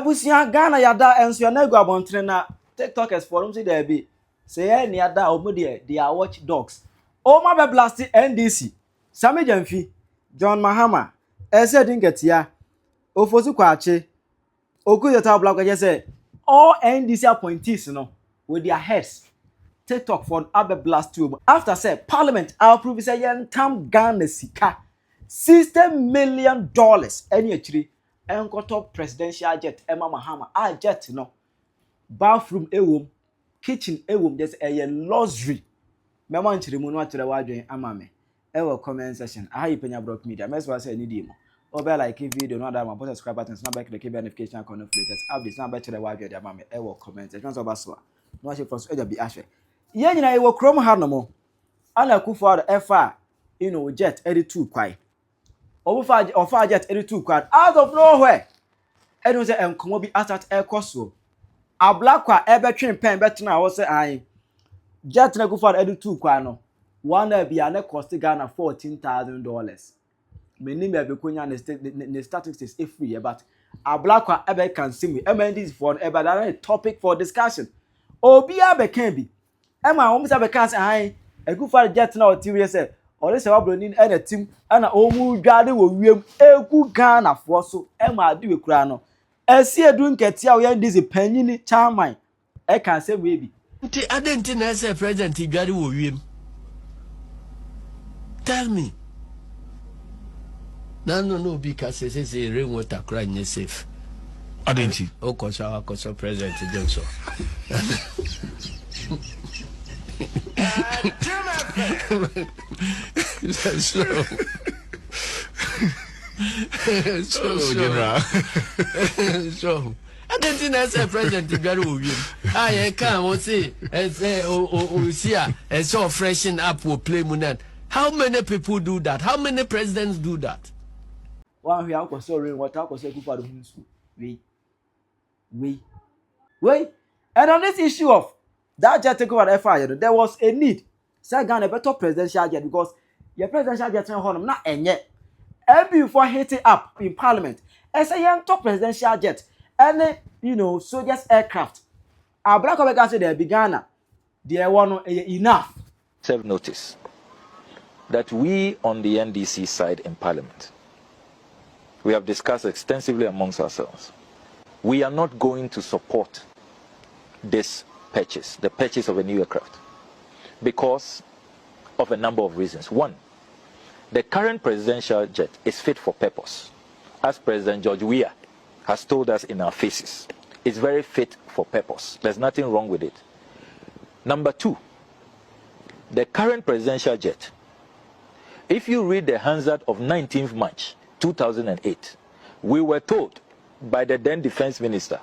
Abusia Ghana yada enso ya na gu abontre na TikTokers forum say there be. Say any yada omo they are watchdogs. O ma be blast NDC. Sami Jamfi, John Mahama, ese dingetia. Ofosu kwache. Okuyota Black just say all NDC appointees no with their heads. TikTok for Abe Blast tube. After say Parliament approve say yentam Ghana sika $60 million any actually enkoto presidential jet Emma Mahama jet no bathroom ewom kitchen ewom just a luxury mema nchiri mu no atere wadwen amame ewo comment section ahayi Penyah Block Media mess was say ni di mo obe like video no other my subscribe button snap back the KB notification icon of latest updates na betere wadwen de amame ewo comment section so baso no she from so eja bi ahwe ye nyina ewo krom ha no mo ana kufu efa jet 82 kwai ofa jet 82 kwad out of nowhere enu say enkomo bi atat ekoso ablakwa ebetwen pen betena wo say an jet na kufu 82 kwad no one be an cost Ghana $14,000 many me be konya ne statistics free but ablakwa ebe can see me MNDs for ebe that topic for discussion obi abekan bi ema wo msa bekan say an ekufu jet na otiwe say ore se wabroni na tim ana omu dwade wo wiem egu Ghana fo so e ma ade we kura no esi edu nketi a wo yan dizi panyini chairman e kan se we bi nti ade nti na se president dwade wo wiem tell me no bi ka se rainwater kura nye safe ade nti o ko so president dem so General. So I didn't think I said president to get over him. I can't say and so freshen up will play Munan. How many people do that? How many presidents do that? One we are sorry what I was saying for the we and on this issue of that jet take over FIR there was a need say Ghana better presidential jet because your presidential jet na honum na enye before hitting up in Parliament as a young top presidential jet and soldiers aircraft our black Omega say they began there one enough serve notice that we on the NDC side in Parliament we have discussed extensively amongst ourselves. We are not going to support this purchase, the purchase of a new aircraft, because of a number of reasons. One, the current presidential jet is fit for purpose. As President George Weah has told us in our faces, it's very fit for purpose. There's nothing wrong with it. Number two, the current presidential jet, if you read the Hansard of 19th March 2008, we were told by the then Defense Minister,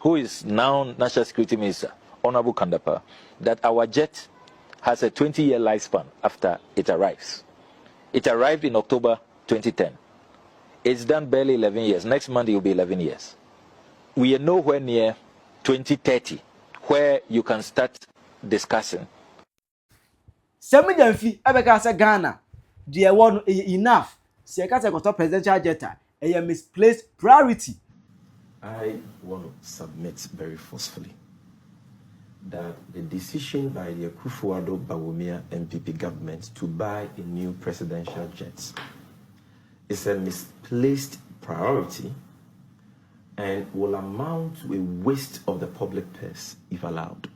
who is now National Security Minister, Honorable Kandapa, that our jet has a 20-year lifespan after it arrives. It arrived in October 2010. It's done barely 11 years. Next month it will be 11 years. We are nowhere near 2030, where you can start discussing. Semi Jamfi ebeka say Ghana there one enough. Se ka say go presidential jet a misplaced priority. I want to submit very forcefully that the decision by the Akufo-Addo Bawumia MPP government to buy a new presidential jet is a misplaced priority and will amount to a waste of the public purse if allowed.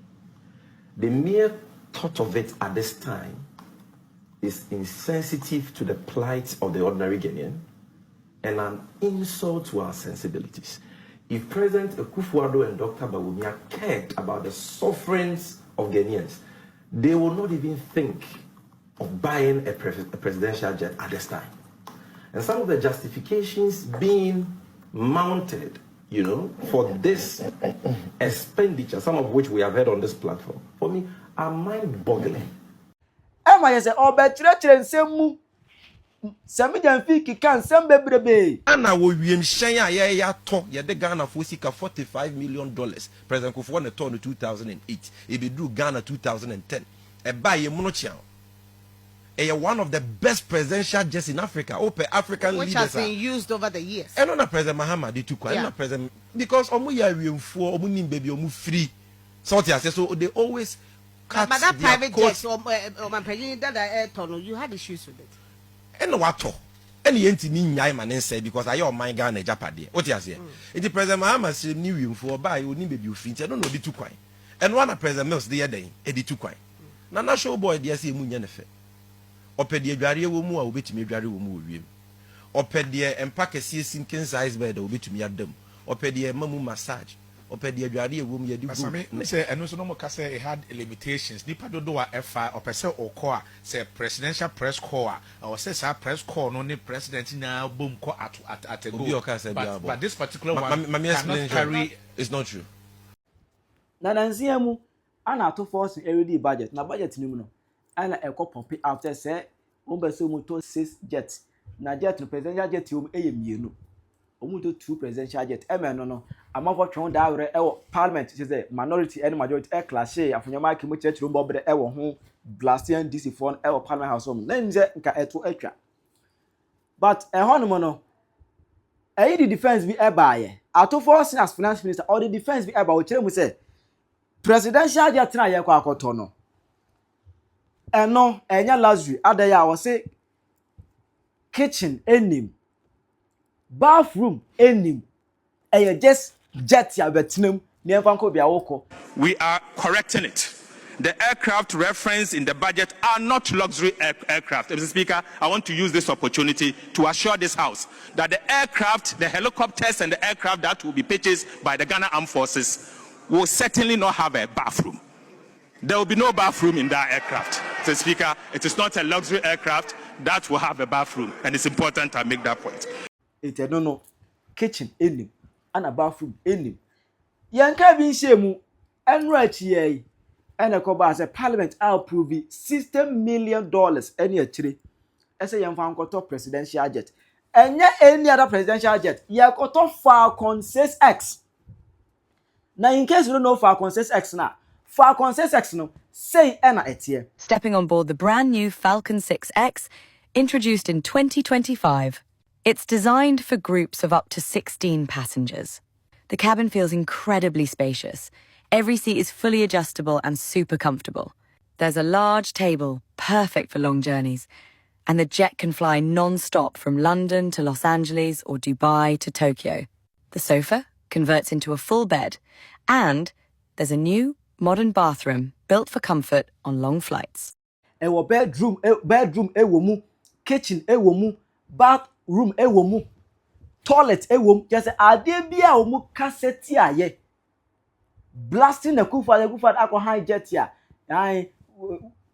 The mere thought of it at this time is insensitive to the plight of the ordinary Ghanaian and an insult to our sensibilities. If President Akufo-Addo and Dr. Bawumia cared about the sufferings of Ghanaians, they will not even think of buying a presidential jet at this time. And some of the justifications being mounted, for this expenditure, some of which we have heard on this platform, for me, are mind-boggling. Emma say, "Oh, but nsemu Semi Jamfi kika nsem bebrebe." Ana wo wiem hyen a ye to ye de Ghana for sika $45 million. President Kufuor ne to no 2008. E be drew Ghana 2010. E ba ye muno chian. one of the best presidential jets in Africa. Open African which leaders has been used over the years. And on a President Mahama, they took one. Yeah. President because omu nim baby omu free. So they always cut But that their private coats. jet, or my president, that tunnel, you had issues with it. And what? And the anti nyai man said because I my Ghana Japade. What you say? It President Mahama said new room for buy you need baby free. I don't know the two coin. And one of President Mills the other day, the two coin. Nana show boy dear say munya nefe. Ope de adware wo mu a obetumi adware wo mu wiem. Ope de empake sin king size bed obetumi adam. Ope de mamu massage. Ope de adware wo mu yedi go. Say eno so no mo ka say it had limitations. Nipa dodo a FI ope say okọ a say presidential press corps or say sa press corps no ne president na bom ko at a go. But this particular one cannot carry. It's not true. Na nanzia mu ana Ato Forson already budget. Na budget ni mu no. Ana ekọ pompe after say ombese mu to 6 jet. Na jet no presidential jet yo eyemienu. Omu to 2 presidential jet. No no. Amafo twon da were ewo parliament say minority and majority clash afonyama ki mu church room bobre ewo ho blast and DC phone ewo parliament house room. Na nze nka eto atwa. But hono no the defense be ebaye. Ato Forson as finance minister or the defense be eba o kire mu say presidential jet na ye kwa akoto no. Eno enya luxury adaya wo say kitchen enim bathroom enim just jet ya betinam ne enfanko bia woko. We are correcting it. The aircraft referenced in the budget are not luxury aircraft. Mr. Speaker, I want to use this opportunity to assure this House that the aircraft, the helicopters and the aircraft that will be purchased by the Ghana Armed Forces will certainly not have a bathroom. There will be no bathroom in that aircraft. Mr. Speaker, it is not a luxury aircraft that will have a bathroom, and it's important I make that point. It no kitchen enim and a bathroom enim. Yanka bin shemu enra chie and a koba as a parliament approve $60 million any achire. Ese yemfa nkoto presidential jet. Enya any other presidential jet. Yakoto Falcon 6X. Now in case you don't know Falcon 6X now, Falcon 6X no say ena etie. Stepping on board the brand new Falcon 6X, introduced in 2025. It's designed for groups of up to 16 passengers. The cabin feels incredibly spacious. Every seat is fully adjustable and super comfortable. There's a large table, perfect for long journeys. And the jet can fly non-stop from London to Los Angeles or Dubai to Tokyo. The sofa converts into a full bed. And there's a new, modern bathroom built for comfort on long flights. Ewo bedroom ewo mu, kitchen ewo mu, bathroom ewo mu, toilet ewo mu. Just ade bia o mu cassette aye. Blasting the kufa akọ high jet ya.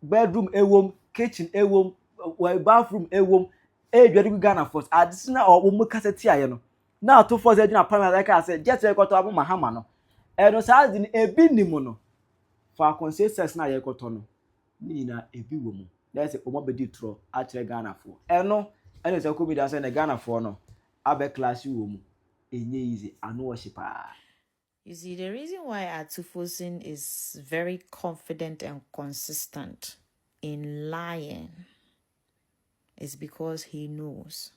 Bedroom ewo mu, kitchen ewo mu, bathroom ewo mu. Dwade Ghana force. Adisina o mu cassette aye no. Na Ato Forson edina primary like I said jet ekoto abu Mahama no. No sa din ebi nimu no. For consensus na ye koto no. Ni na ebi wo mu. Let's say omo bedi tro a kire Ghana for. Eno se ko bi da say na Ghana for no. Abe class wo mu. Enye easy anu worship. You see, the reason why Ato Forson is very confident and consistent in lying is because he knows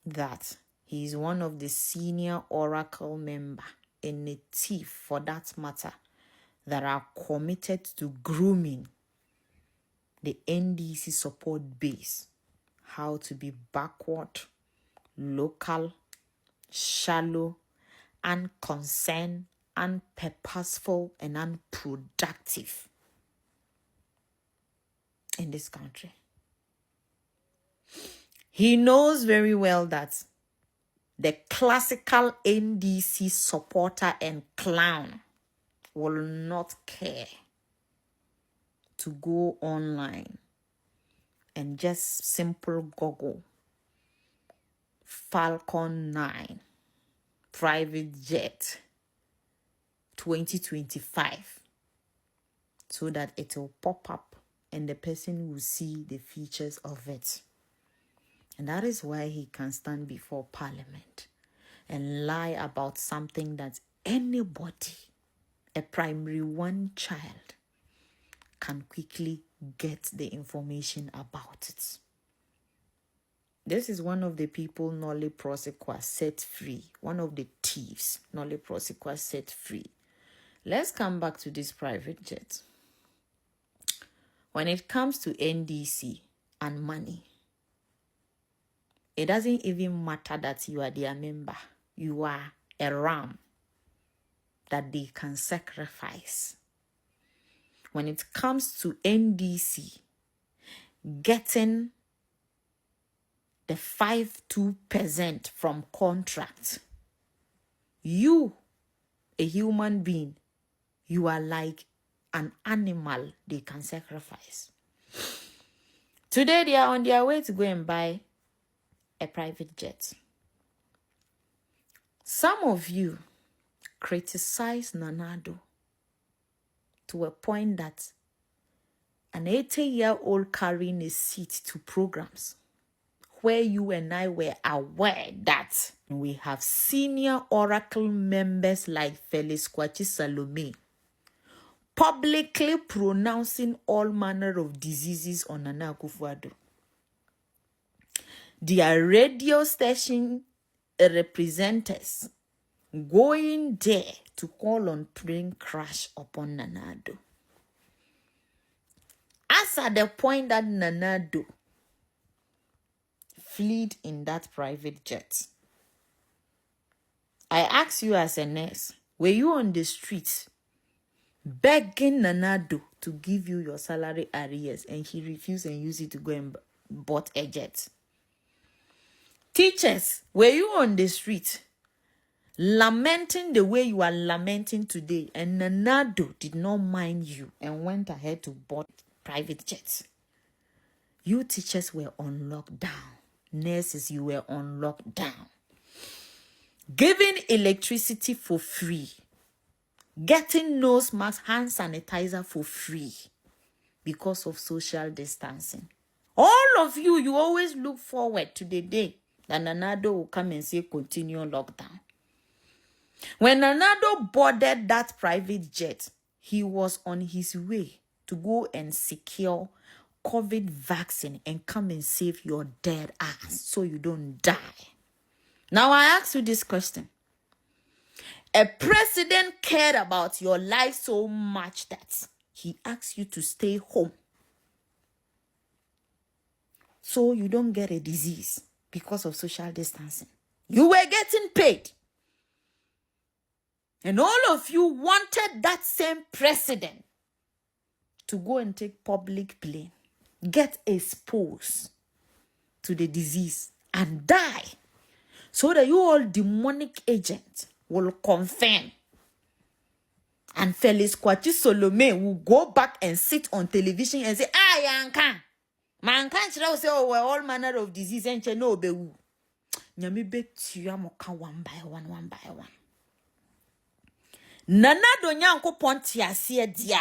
that he is one of the senior Oracle member and a thief for that matter that are committed to grooming the NDC support base, how to be backward, local, shallow, unconcerned, unpurposeful, and unproductive in this country. He knows very well that the classical NDC supporter and clown will not care to go online and just simple Google Falcon 9 private jet 2025 so that it will pop up and the person will see the features of it. And that is why he can stand before Parliament and lie about something that anybody, a primary one child, can quickly get the information about it. This is one of the people Nolly Prosequa set free. One of the thieves Nolly Prosequa set free. Let's come back to this private jet. When it comes to NDC and money, it doesn't even matter that you are their member. You are a ram that they can sacrifice. When it comes to NDC getting the 5.2% from contract, you, a human being, you are like an animal they can sacrifice. Today they are on their way to go and buy a private jet. Some of you criticize Nana Addo to a point that an 80-year-old carrying a seat to programs where you and I were aware that we have senior Oracle members like Felix Kwachi Salome publicly pronouncing all manner of diseases on Nana Akufo-Addo. Their radio station representatives going there to call on plane crash upon Nana Addo. As at the point that Nana Addo fled in that private jet, I ask you as a nurse, were you on the street begging Nana Addo to give you your salary arrears and he refused and used it to go and bought a jet? Teachers, were you on the street lamenting the way you are lamenting today and Nana Addo did not mind you and went ahead to bought private jets? You teachers were on lockdown. Nurses, you were on lockdown. Giving electricity for free. Getting nose mask, hand sanitizer for free because of social distancing. All of you, you always look forward to the day that Nana Addo will come and say continue lockdown. When Nana Addo boarded that private jet, he was on his way to go and secure COVID vaccine and come and save your dead ass so you don't die. Now I ask you this question. A president cared about your life so much that he asked you to stay home so you don't get a disease because of social distancing. You were getting paid. And all of you wanted that same president to go and take public plane, get exposed to the disease and die, so that you all demonic agents will confirm. And Felix Kwachi Salome will go back and sit on television and say, Yanka, man can't say, oh, we're all manner of disease and no be woo. Nyami bet yamoka one by one. Nana Addo nyanko ponti asie dia.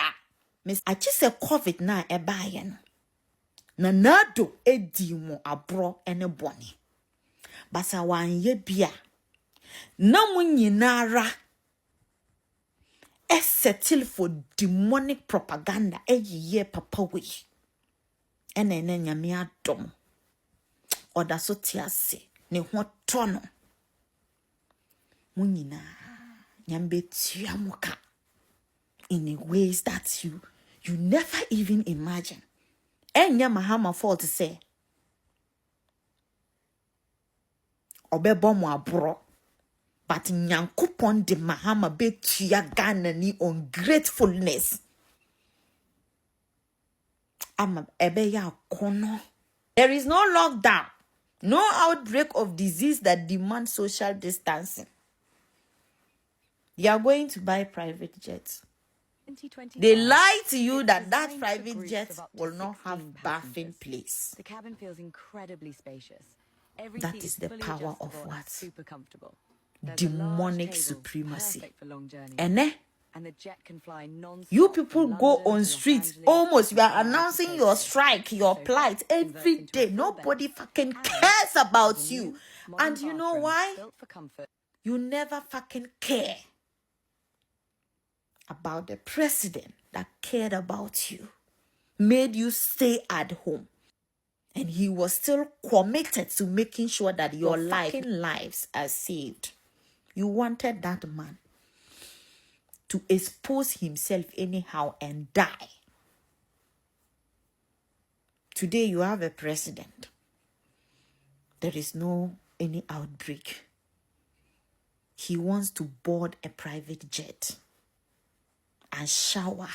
Miss Achise COVID na ebayen. Nana Addo edi mo abro ene boni. Basa wanye bia. Na mo nyinara settle for demonic propaganda ye papa we. Ene nyame adom. Oda so tiase ne ho tono. Mo nyina nyambe tuamuka in ways that you never even imagine. Enya Mahama fault say obebo mo abro, but nyankopon de Mahama betua Ghana ni ungratefulness. Ama ebe ya kono. There is no lockdown, no outbreak of disease that demands social distancing. You are going to buy private jets. They lie to you that private jet will not have bathing place. The cabin feels incredibly spacious. That is the power of what? Demonic supremacy. And the jet can fly non-stop. you people go on streets, almost you are announcing your strike, your plight every day. Nobody fucking cares about you. And you know why? You never fucking care about the president that cared about you. made you stay at home. And he was still committed to making sure that your lives are saved. You wanted that man to expose himself anyhow and die. Today you have a president. There is no any outbreak. He wants to board a private jet and shower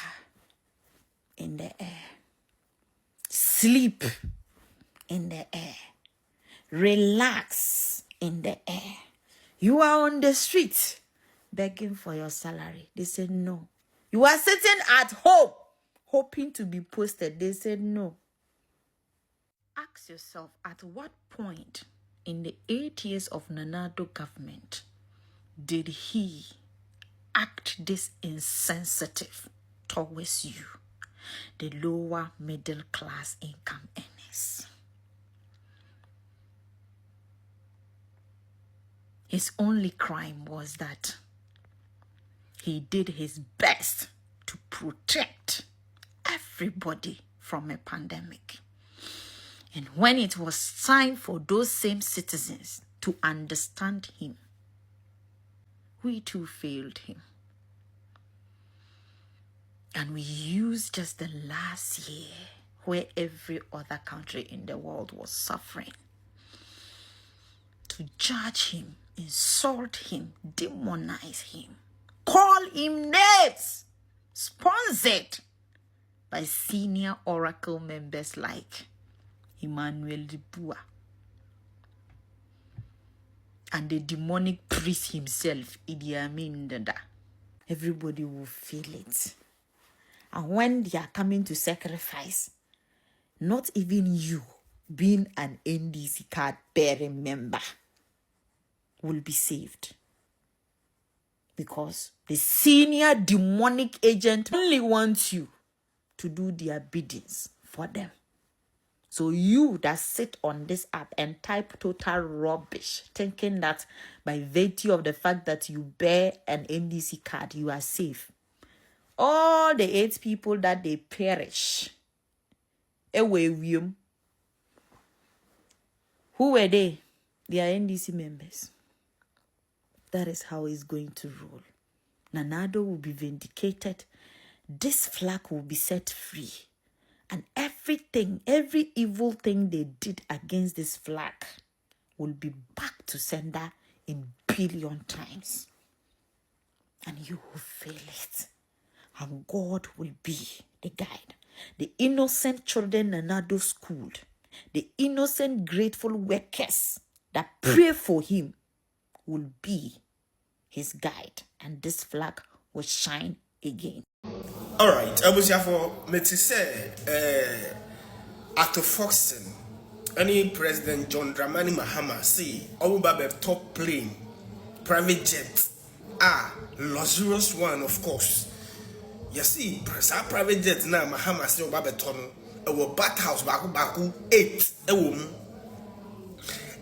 in the air. Sleep in the air. Relax in the air. You are on the street begging for your salary. They said no. You are sitting at home hoping to be posted. They said no. Ask yourself, at what point in the 8 years of Nana Addo government did he act this insensitive towards you, the lower middle class income earners? His only crime was that he did his best to protect everybody from a pandemic. And when it was time for those same citizens to understand him, we too failed him. And we used just the last year where every other country in the world was suffering to judge him, insult him, demonize him, call him names, sponsored by senior Oracle members like Emmanuel Dibua and the demonic priest himself, Idi Amin Dada. Everybody will feel it. And when they are coming to sacrifice, not even you, being an NDC card bearing member, will be saved. Because the senior demonic agent only wants you to do their biddings for them. So you that sit on this app and type total rubbish, thinking that by virtue of the fact that you bear an NDC card, you are safe. All the 8 people that they perish, who were they? They are NDC members. That is how it's going to roll. Nana Addo will be vindicated. This flag will be set free. And everything, every evil thing they did against this flag will be back to sender in billion times. And you will feel it. And God will be the guide. The innocent children Nana Addo schooled, the innocent grateful workers that pray for him will be his guide. And this flag will shine again. All right, I was here for me to say, Ato Forson, any President John Dramani Mahama say, Obubabe top plane, private jet, luxurious one, of course. You see, private jet now, Mahama say Obubabe tono, a bathhouse baku 8,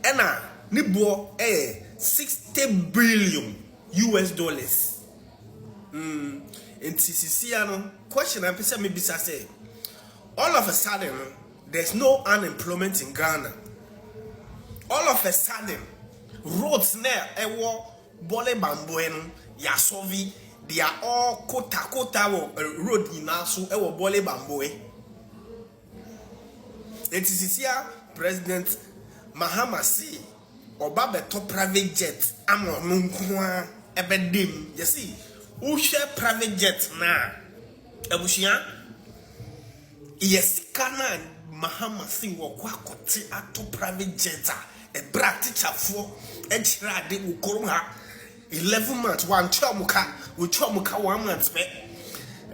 and nibo 60 billion US dollars. In TCC, question I say, all of a sudden, there's no unemployment in Ghana. All of a sudden, roads near Ewo, Bole Bamboen, Yasovi, they are all kota road in Nasu, Ewo Bole Bamboe. In TCC, President Mahama say, Obabe top private jet, Amo Nunkwa, Ebedim, you see. Who share private jet na? Ebushia? Yes, kana Mahama si wakwa kote ato private jet a black teacher for ejira de ukorunha 11 months one chomuka 1 month pe.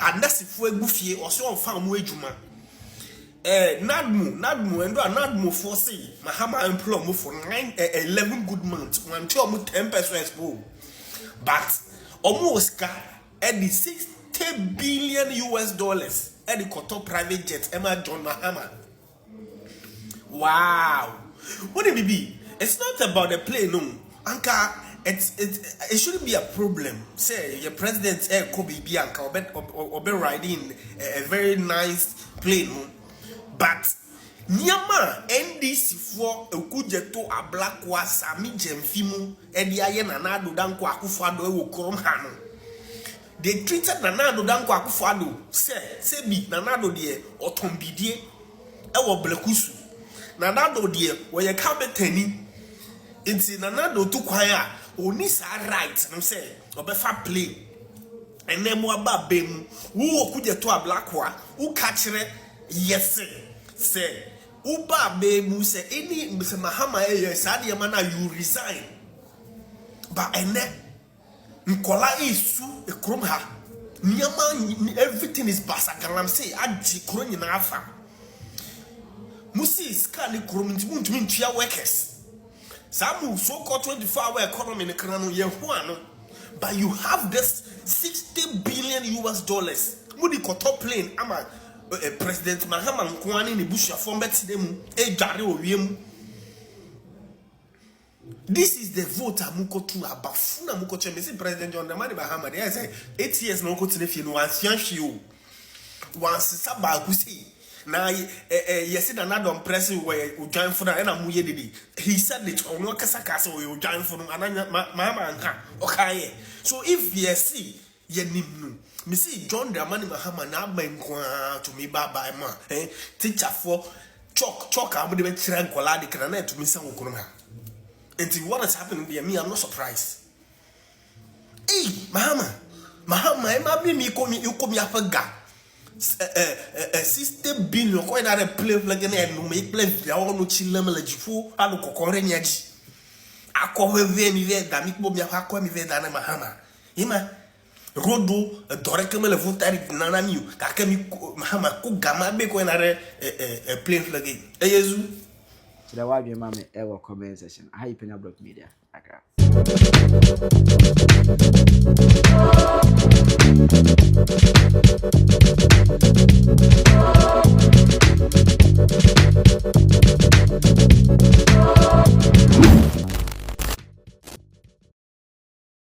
And that's if we buffie or so farm wejuma. Nadmu endo Nadmu force Mahama employ mo for 11 good months. One chomu 10% expo. But almost at the 60 billion US dollars at the Koto private jet Emma John Mahama. Wow. What did it be? It's not about the plane, no. Anka it shouldn't be a problem. Say your president Kobe Bianca or be riding a very nice plane, but Nyama NDC for Okujeto a black was a midgem fimu, Ediaye Nanado Danko Akufado Krom Hano. They treated Nanado Danko Akufado, say be Nanado dear or Tombidie, Ewa Blekusu. Nanado dear, where you come at Tenny. It's in Nanado to choir, only right, no say, or befa play. And then more about Bem, who could you to a black one, who catch it? Yes, sir. Say, Uba Bemu say, any Mr. Mahama, Sadia Mana, you resign. But and then Nkola is su a kromha. Niama, everything is Basagalam say, Aji Kron in Alpha. Musi is Kali Krum to mean to your workers. Some so-called 24-hour economy in the Krano Yehuano, but you have this $60 billion. Mudi koto plane ama President Mahama Nkwani ni busha format them jare owiem. This is the vote amuko tu abafuna amuko cheme say President John Dramani Mahama they say 8 years no ko tinefie no ansianhwe o. Wansisa ba ku say na yes na Nadom press where join for na mu ye didi. He said it on no kasa kasa we join for ananya Mahama anka okaye. So if yes ye nimnu me see John Dramani Mahama na ban kwa to me baba ma teacher for chalk am de be kire nkola de kana na to me say wokono ha. And what is happening there, me, I'm not surprised. Hey, Mahama, you come here for ga. 60 billion, coin at a play like an end, no make play, I want to chill them like you, I look for any edge. I call her very very damn it, Bobby, I call me very damn Mahama. Hima, Rodo, a directly of vote, Nana knew, Kakami Mahama, cook Gamma, be going at a plane flag. Hey, Yezu. So the why be mommy ever comment section. How you Penyah Block Media. Okay.